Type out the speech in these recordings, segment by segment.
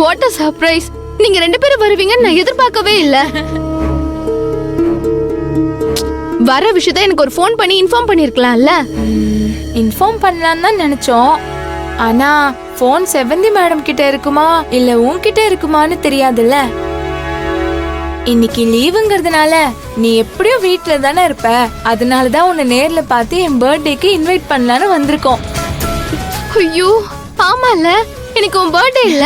What a surprise. நீங்க 2 பேரும் வருவீங்கன்னு நான் எதிர்பார்க்கவே இல்ல. வர விஷயத்த எனக்கு ஒரு ஃபோன் பண்ணி இன்ஃபார்ம் பண்ணிருக்கலாம்ல. இன்ஃபார்ம் பண்ணலான்னு தான் நினைச்சோம். ஆனா போன் செவந்தி மேடம் கிட்ட இருக்குமா இல்ல உன்கிட்ட இருக்குமான்னு தெரியாதுல்ல. இன்னைக்கு லீவுங்கிறதுனால நீ எப்படியும் வீட்ல தானே இருப்ப. அதனாலதான் உன்னை நேர்ல பார்த்து என் பர்த்டேக்கு இன்வைட் பண்ணலான்னு வந்திருக்கோம். ஐயோ ஆமால, எனக்கு உன் பர்த்டே இல்ல.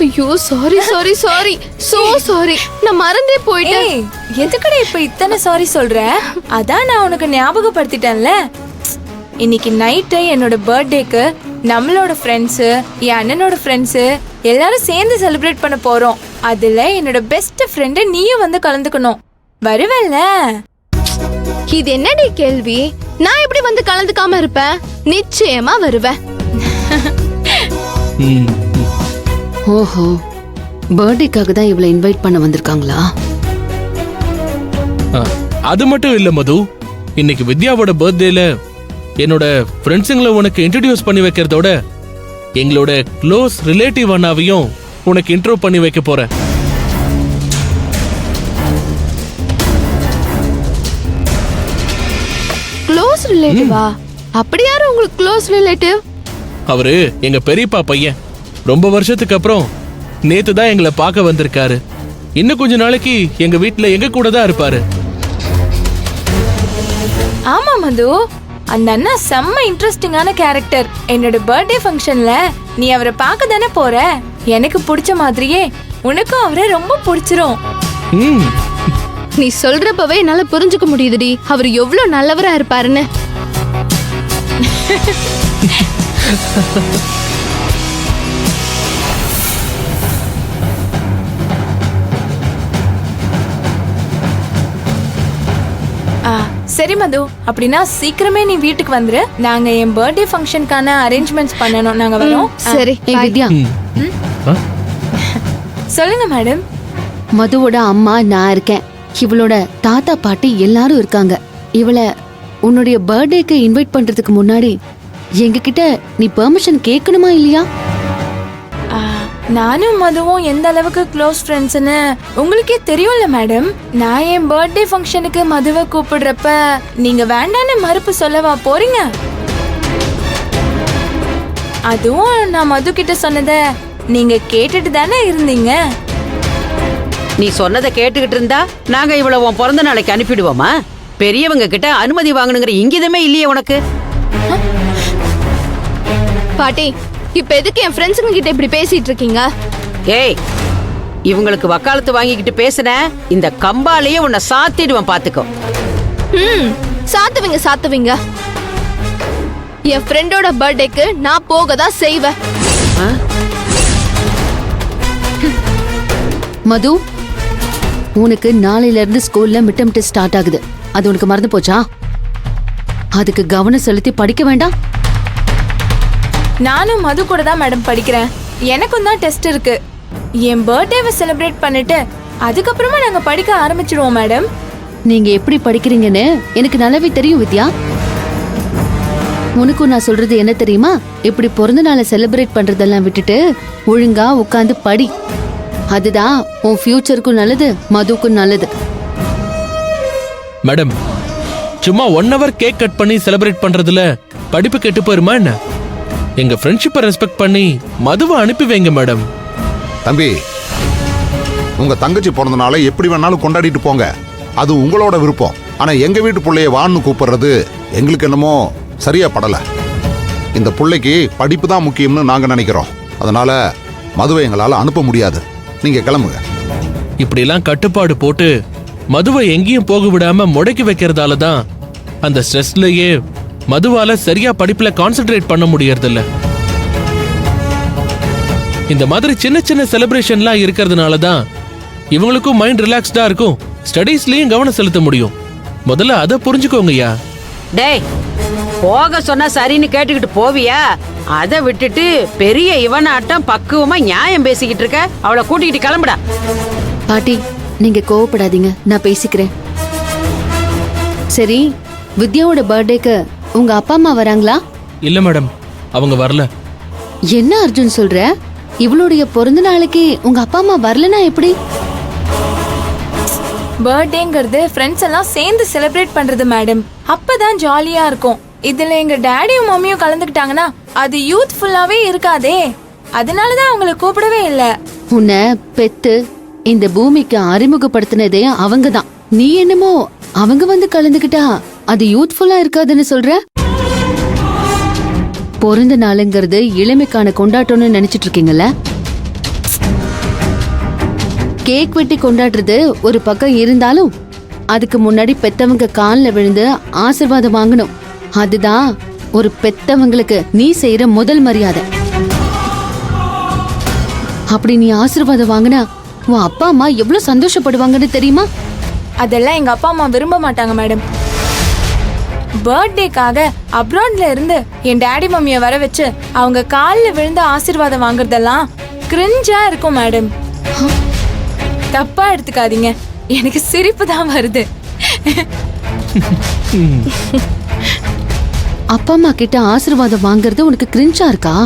ஐயோ sorry sorry sorry, so sorry, நான் மறந்தே போயிட்டேன். ஏய், எதுக்குடா இப்ப இத்தனை சாரி சொல்ற? அதான் நான் உனக்கு ஞாபகப்படுத்திட்டேன்ல. இன்னைக்கு நைட்டு என்னோட பர்த்டேக்கு நம்மளோட ஃப்ரெண்ட்ஸு, என் அண்ணனோட ஃப்ரெண்ட்ஸு எல்லாரும் சேர்ந்து செலிப்ரேட் பண்ண போறோம். அதுல என்னோட பெஸ்ட் ஃப்ரெண்ட் நீயும் வந்து கலந்துக்கணும். வருவல்ல? இது என்னடி கேள்வி? நான் எப்படி வந்து கலந்துக்காம இருப்பேன்? நிச்சயமா வருவேன். ஓஹோ, பர்த்டேக்காக தான் இவளை இன்வைட் பண்ண வந்திருக்காங்களா? அது மட்டும் இல்ல மது, இன்னைக்கு வித்யாவோட பர்த்டேல என்னோட ஃப்ரெண்ட்ஸுங்களை உனக்கு இன்ட்ரடியூஸ் பண்ணி வைக்கிறதோட எங்களோட க்ளோஸ் ரிலேட்டிவ் அண்ணாவையும் உனக்கு இன்ட்ரோ பண்ணி வைக்க போறேன். க்ளோஸ் ரிலேட்டிவா? அப்படி யாரு உங்களுக்கு க்ளோஸ் ரிலேட்டிவ்? அவரு எங்க பெரியப்பா பையன். ரொம்ப வருஷத்துக்கு அப்புறம் நேத்து தான் எங்களை பார்க்க வந்திருக்காரு. இன்னும் கொஞ்ச நாளைக்கு எங்க வீட்டுல எங்க கூட தான் இருப்பாரு. ஆமா மது, அந்த அண்ணா செம்ம இன்ட்ரெஸ்டிங்கான கேரக்டர். என்னோட பர்த்டே ஃபங்க்ஷன்ல நீ அவரை பார்க்க தானே போற. எனக்கு பிடிச்ச மாதிரியே உனக்கும் அவரை ரொம்ப பிடிச்சிரும். நீ சொல்றப்பவே என்னால புரிஞ்சுக்க முடியுதுடி அவர் எவ்வளவு நல்லவரா இருப்பாருன்னு. சரி மது, அப்படின்னா சீக்கிரமே நீ வீட்டுக்கு வந்துரு. நாங்க என் பர்த்டே ஃபங்க்ஷனுக்கான அரேஞ்ச்மெண்ட்ஸ் பண்ணணும். நாங்க வரோம். சரி வித்யா, சொல்லுங்க மேடம். மதுவோட அம்மா நான் இருக்கேன், இவளோட தாத்தா பாட்டி எல்லாரும் இருக்காங்க. இவளை உன்னுடைய பர்த்டேக்கு இன்வைட் பண்றதுக்கு முன்னாடி எங்க கிட்ட நீ பெர்மிஷன் கேட்கணுமா இல்லையா? நானும் மதுவும் எந்த அளவுக்கு க்ளோஸ் ஃப்ரெண்ட்ஸ்னு உங்களுக்கே தெரியும்ல மேடம். நான் என் பர்த்டே ஃபங்க்ஷனுக்கு மதுவை கூப்பிடுறப்ப நீங்க வேண்டான்னு மறுப்பு சொல்லவா போறீங்க? அதுவும் நான் மது கிட்ட சொன்னத நீங்க கேட்டுட்டு தானே இருந்தீங்க. நீ சொன்னதை கேட்டுக்கிட்டு இருந்தா நாங்க இவ்வளவு உன் பிறந்த நாளைக்கு அனுப்பிடுவோமா? பெரியவங்க கிட்ட அனுமதி வாங்கணுங்கிற இங்கிதமே இல்லையே உனக்கு. பாட்டி, இப்ப எதுக்கு என் ஃப்ரெண்ட்ஸுங்க கிட்ட இப்படி பேசிட்டு இருக்கீங்க? ஏய், இவங்களுக்கு வக்காலத்து வாங்கிக்கிட்டு பேசுன இந்த கம்பாலேயே உன்னை சாத்திடுவேன் பாத்துக்கோ. சாத்துவீங்க சாத்துவீங்க. என் ஃப்ரெண்டோட பர்த்டேக்கு நான் போக தான் செய்வேன். மது, உனக்கு நாளையில இருந்து ஸ்கூல்ல மிட்டம் டெஸ்ட் ஸ்டார்ட் ஆகுது. அது உனக்கு மறந்து போச்சா? அதுக்கு கவனம் செலுத்தி படிக்க வேண்டாம்? நானும் மது கூட தான் மேடம் படிக்கிறேன். எனக்கும் தான் டெஸ்ட் இருக்கு. என் பர்த்டேவை செலிப்ரேட் பண்ணிட்டு அதுக்கப்புறமா நாங்க படிக்க ஆரம்பிச்சிடுவோம் மேடம். நீங்க எப்படி படிக்கிறீங்கன்னு எனக்கு நல்லாவே தெரியும் வித்யா. உனக்கும் நான் சொல்றது என்ன தெரியுமா? இப்படி பிறந்த நாளை செலிப்ரேட் பண்றதெல்லாம் விட்டுட்டு ஒழுங்கா உட்காந்து படி. அதுதான் உன் ஃபியூச்சருக்கும் நல்லது, மதுக்கும் நல்லது. மேடம், சும்மா 1 hour கேக் கட் பண்ணி செலிப்ரேட் பண்றதுல படிப்பு கெட்டு போயிருமா என்ன? எங்க ஃப்ரெண்ட்ஷிப்பை ரெஸ்பெக்ட் பண்ணி மதுவை அனுப்பி வைங்க மேடம். தம்பி, உங்க தங்கச்சி பிறந்தனால எப்படி வேணாலும் கொண்டாடிட்டு போங்க, அது உங்களோட விருப்பம். ஆனா எங்க வீட்டு பிள்ளைய வான்னு கூப்பிடுறது எங்களுக்கு என்னமோ சரியா படல. இந்த பிள்ளைக்கு படிப்பு தான் முக்கியம்னு நாங்க நினைக்கிறோம். அதனால மதுவை எங்களால அனுப்ப முடியாது. நீங்க கிளம்புங்க. இப்படிலாம் கட்டுப்பாடு போட்டு மதுவை எங்கேயும் போக விடாம முடக்கி வைக்கிறதால தான் அந்த ஸ்ட்ரெஸ்லயே மதுவால சரியா படிப்புல கான்சென்ட்ரேட் பண்ண முடியறதில்ல. இந்த மாதிரி சின்ன சின்ன செலிப்ரேஷன்லாம் இருக்கிறதுனால தான் இவங்களுக்கும் மைண்ட் ரிலாக்ஸ்டா இருக்கும், ஸ்டடீஸ்லயும் கவனம் செலுத்த முடியும். முதல்ல அதை புரிஞ்சுக்கோங்கய்யா. டேய், போக சொன்னா சரின்னு கேட்டுக்கிட்டு போவியா? அதை விட்டுட்டு பெரிய இவனாட்டம் பக்குவமா நியாயம் பேசிக்கிட்டு இருக்க. அவளை கூட்டிக்கிட்டு கிளம்புடா. பாட்டி, நீங்க கோவப்படாதீங்க, நான் பேசிக்கிறேன். சரி, வித்யாவோட பர்த்டேக்கு உங்க அப்பா அம்மா வராங்களா? இல்ல மேடம், அவங்க வரல. என்ன அர்ஜுன் சொல்ற? இவளுடைய பிறந்த நாளைக்கு உங்க அப்பா அம்மா வரலனா எப்படி? பர்த்டேங்கிறது ஃப்ரெண்ட்ஸ் எல்லாம் சேர்ந்து செலிப்ரேட் பண்றது மேடம். அப்பதான் ஜாலியா இருக்கும். இதுல எங்க டாடியும் மம்மியும் கலந்துக்கிட்டாங்கன்னா அது யூத்ஃபுல்லாவே இருக்காதே. அதனாலதான் அவங்கள கூப்பிடவே இல்ல. உன்னை பெத்து இந்த பூமிக்கு அறிமுகப்படுத்தினதே அவங்கதான். நீ என்னமோ அவங்க வந்து கலந்துக்கிட்டா அது யூத்ஃபுல்லா இருக்காதுன்னு சொல்ற? பிறந்த நாளுங்கிறது இளமைக்கான கொண்டாட்டம்னு நினைச்சிட்டு இருக்கீங்கல்ல? கேக் வெட்டி கொண்டாடுறது ஒரு பக்கம் இருந்தாலும் அதுக்கு முன்னாடி பெத்தவங்க காலில் விழுந்து ஆசீர்வாதம் வாங்கணும். அதுதான் ஒரு பெத்தவங்களுக்கு நீ செய்யற முதல் மரியாதை. அப்படி நீ ஆசீர்வாதம் வாங்கினா உன் அப்பா அம்மா எவ்வளவு சந்தோஷப்படுவாங்கன்னு தெரியுமா? அதெல்லாம் எங்க அப்பா அம்மா விரும்ப மாட்டாங்க மேடம். பர்த்டேக்காக அப்ராட்ல இருந்து என் டாடி மம்மிய வர வச்சு அவங்க காலில் விழுந்து ஆசீர்வாதம் வாங்குறதெல்லாம் கிரிஞ்சா இருக்கும் மேடம். தப்பா எடுத்துக்காதீங்க, எனக்கு சிரிப்பு தான் வருது. அப்பா அம்மா கிட்ட ஆசீர்வாதம் வாங்குறது உனக்கு கிரிஞ்சா இருக்கா?